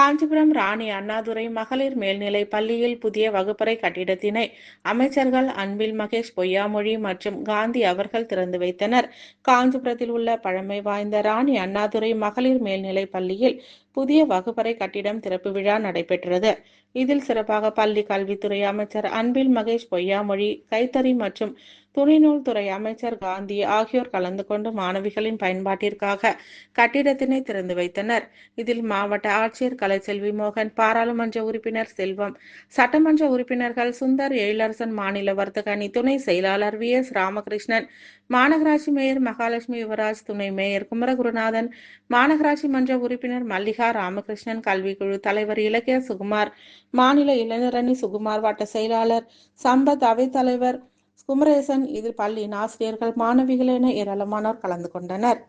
காஞ்சிபுரம் ராணி அண்ணாதுரை மகளிர் மேல்நிலைப் பள்ளியில் புதிய வகுப்பறை கட்டிடத்தினை அமைச்சர்கள் அன்பில் மகேஷ் பொய்யாமொழி மற்றும் காந்தி அவர்கள் திறந்து வைத்தனர். காஞ்சிபுரத்தில் உள்ள பழமை வாய்ந்த ராணி அண்ணாதுரை மகளிர் மேல்நிலைப் பள்ளியில் புதிய வகுப்பறை கட்டிடம் திறப்பு விழா நடைபெற்றது. இதில் சிறப்பாக பள்ளி கல்வித்துறை அமைச்சர் அன்பில் மகேஷ் பொய்யாமொழி, கைத்தறி மற்றும் துணிநூல் துறை அமைச்சர் காந்தி ஆகியோர் கலந்து கொண்டு மாணவிகளின் பயன்பாட்டிற்காக கட்டிடத்தினை திறந்து வைத்தனர். இதில் மாவட்ட ஆட்சியர் கலைச்செல்வி மோகன், பாராளுமன்ற உறுப்பினர் செல்வம், சட்டமன்ற உறுப்பினர்கள் சுந்தர், எழிலரசன், மாநில வர்த்தக அணி துணை செயலாளர் VS ராமகிருஷ்ணன், மாநகராட்சி மேயர் மகாலட்சுமி யுவராஜ், துணை மேயர் குமரகுருநாதன், மாநகராட்சி மன்ற உறுப்பினர் மல்லிகா ராமகிருஷ்ணன், கல்விக்குழு தலைவர் இலக்கிய சுகுமார், மாநில இளைஞரணி சுகுமார், வட்ட செயலாளர் சம்பத், அவைத்தலைவர் குமரேசன், இதில் பள்ளியின் ஆசிரியர்கள், மாணவிகள் என ஏராளமானோர் கலந்து கொண்டனர்.